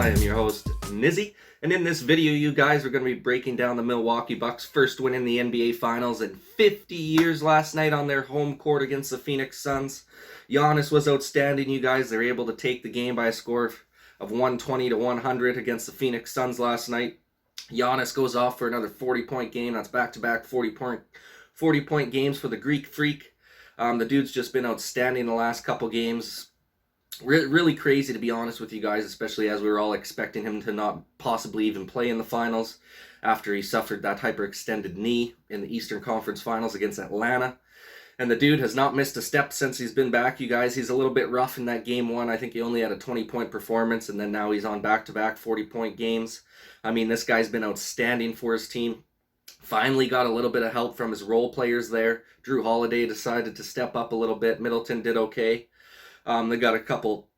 I am your host, Nizzy, and in this video, you guys are going to be breaking down the Milwaukee Bucks' first win in the NBA Finals in 50 years last night on their home court against the Phoenix Suns. Giannis was outstanding, you guys. They were able to take the game by a score of 120 to 100 against the Phoenix Suns last night. Giannis goes off for another 40-point game. That's back-to-back 40-point games for the Greek Freak. The dude's just been outstanding the last couple games. Really crazy, to be honest with you guys, especially as we were all expecting him to not possibly even play in the finals after he suffered that hyperextended knee in the Eastern Conference Finals against Atlanta. And the dude has not missed a step since he's been back, you guys. He's a little bit rough in that game one. I think he only had a 20-point performance, and then now he's on back-to-back 40-point games. I mean, this guy's been outstanding for his team. Finally got a little bit of help from his role players there. Drew Holiday decided to step up a little bit. Middleton did okay. They got a couple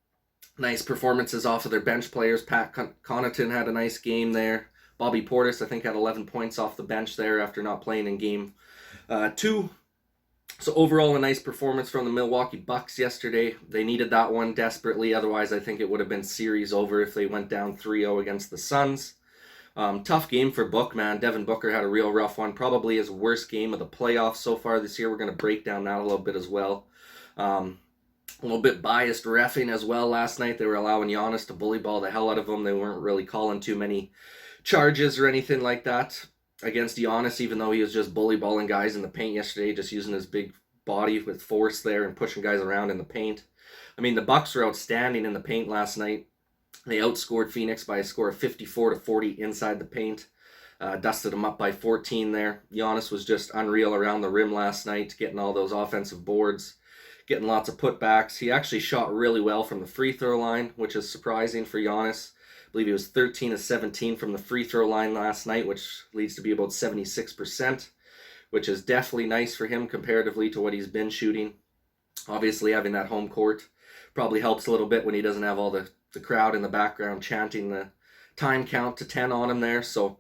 nice performances off of their bench players. Pat Connaughton had a nice game there. Bobby Portis, I think, had 11 points off the bench there after not playing in game 2. So overall, a nice performance from the Milwaukee Bucks yesterday. They needed that one desperately. Otherwise, I think it would have been series over if they went down 3-0 against the Suns. Tough game for Book, man. Devin Booker had a real rough one. Probably his worst game of the playoffs so far this year. We're going to break down that a little bit as well. A little bit biased reffing as well last night. They were allowing Giannis to bully ball the hell out of him. They weren't really calling too many charges or anything like that against Giannis, even though he was just bully balling guys in the paint yesterday, just using his big body with force there and pushing guys around in the paint. I mean, the Bucks were outstanding in the paint last night. They outscored Phoenix by a score of 54-40 inside the paint. Dusted them up by 14 there. Giannis was just unreal around the rim last night, getting all those offensive boards, getting lots of putbacks. He actually shot really well from the free throw line, which is surprising for Giannis. I believe he was 13 of 17 from the free throw line last night, which leads to be about 76%, which is definitely nice for him comparatively to what he's been shooting. Obviously, having that home court probably helps a little bit when he doesn't have all the crowd in the background chanting the time count to 10 on him there. So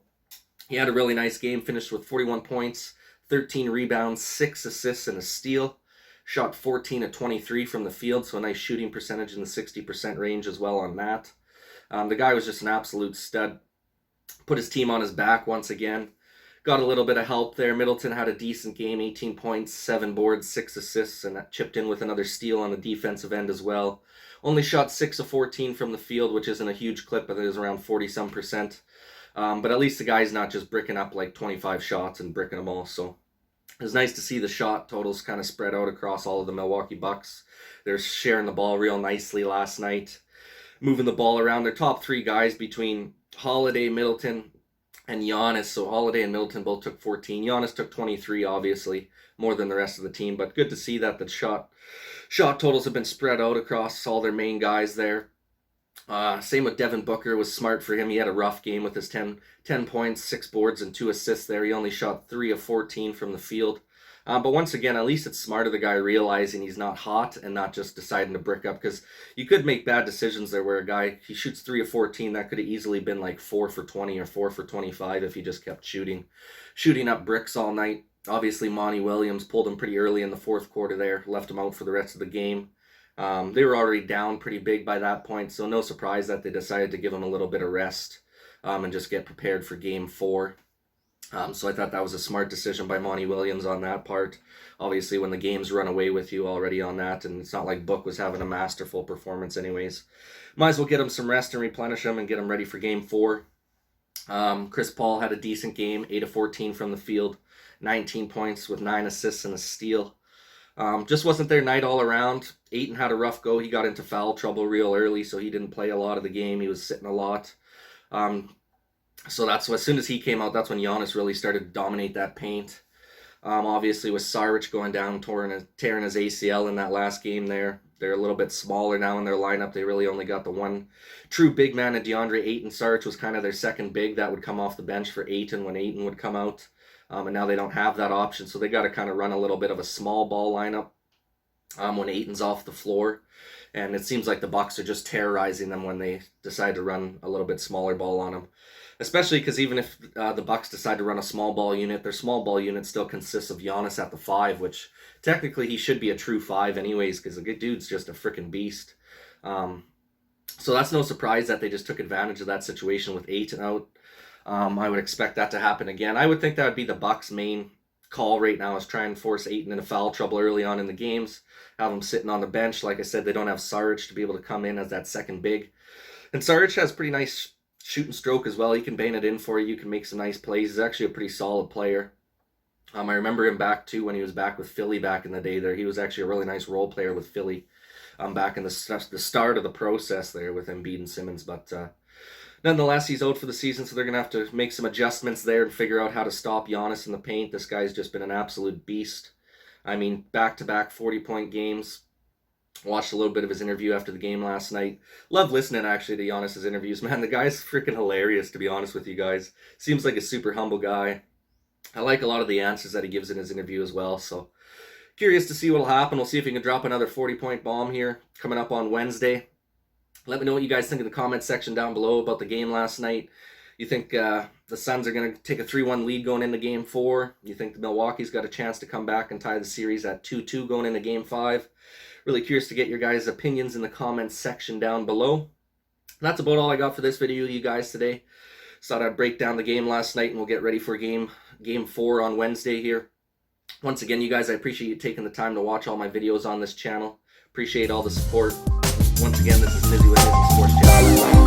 he had a really nice game, finished with 41 points, 13 rebounds, 6 assists, and a steal. Shot 14 of 23 from the field, so a nice shooting percentage in the 60% range as well on that. The guy was just an absolute stud. Put his team on his back once again. Got a little bit of help there. Middleton had a decent game, 18 points, 7 boards, 6 assists, and that chipped in with another steal on the defensive end as well. Only shot 6 of 14 from the field, which isn't a huge clip, but it was around 40-some%. But at least the guy's not just bricking up like 25 shots and bricking them all, so it was nice to see the shot totals kind of spread out across all of the Milwaukee Bucks. They're sharing the ball real nicely last night, moving the ball around. Their top 3 guys between Holiday, Middleton, and Giannis. So Holiday and Middleton both took 14. Giannis took 23, obviously, more than the rest of the team. But good to see that the shot totals have been spread out across all their main guys there. Same with Devin Booker. It was smart for him. He had a rough game with his 10 points, 6 boards, and 2 assists there. He only shot 3 of 14 from the field. But once again, at least it's smart of the guy realizing he's not hot and not just deciding to brick up, because you could make bad decisions there where a guy, he shoots 3 of 14. That could have easily been like 4 for 20 or 4 for 25 if he just kept shooting up bricks all night. Obviously, Monty Williams pulled him pretty early in the fourth quarter there, left him out for the rest of the game. They were already down pretty big by that point, so no surprise that they decided to give him a little bit of rest and just get prepared for game 4. So I thought that was a smart decision by Monty Williams on that part. Obviously, when the game's run away with you already on that, and it's not like Book was having a masterful performance anyways. Might as well get him some rest and replenish him and get him ready for game 4. Chris Paul had a decent game, 8 of 14 from the field, 19 points with 9 assists and a steal. Just wasn't their night all around. Ayton had a rough go. He got into foul trouble real early, so he didn't play a lot of the game. He was sitting a lot. So that's as soon as he came out, that's when Giannis really started to dominate that paint. Obviously, with Saric going down, tearing his ACL in that last game there. They're a little bit smaller now in their lineup. They really only got the one true big man at DeAndre Ayton. Saric was kind of their second big that would come off the bench for Ayton when Ayton would come out. And now they don't have that option, so they got to kind of run a little bit of a small ball lineup when Ayton's off the floor. And it seems like the Bucks are just terrorizing them when they decide to run a little bit smaller ball on them. Especially because even if the Bucks decide to run a small ball unit, their small ball unit still consists of Giannis at the 5, which technically he should be a true 5 anyways, because the good dude's just a freaking beast. So that's no surprise that they just took advantage of that situation with Ayton out. I would expect that to happen again. I would think that would be the Bucks' main call right now, is try and force Ayton into foul trouble early on in the games, have him sitting on the bench. Like I said, they don't have Sarge to be able to come in as that second big. And Sarge has pretty nice shooting stroke as well. He can bang it in for you. You can make some nice plays. He's actually a pretty solid player. I remember him back too when he was back with Philly back in the day there. He was actually a really nice role player with Philly back in the start of the process there with Embiid and Simmons. But nonetheless, he's out for the season, so they're going to have to make some adjustments there and figure out how to stop Giannis in the paint. This guy's just been an absolute beast. I mean, back-to-back 40-point games. Watched a little bit of his interview after the game last night. Love listening, actually, to Giannis's interviews. Man, the guy's freaking hilarious, to be honest with you guys. Seems like a super humble guy. I like a lot of the answers that he gives in his interview as well, so curious to see what'll happen. We'll see if he can drop another 40-point bomb here coming up on Wednesday. Let me know what you guys think in the comments section down below about the game last night. You think the Suns are going to take a 3-1 lead going into Game 4? You think the Milwaukee's got a chance to come back and tie the series at 2-2 going into Game 5? Really curious to get your guys' opinions in the comments section down below. That's about all I got for this video, you guys, today. So thought I'd break down the game last night, and we'll get ready for Game 4 on Wednesday here. Once again, you guys, I appreciate you taking the time to watch all my videos on this channel. Appreciate all the support. Once again, this is Mizzy with Mizzy Sports Channel.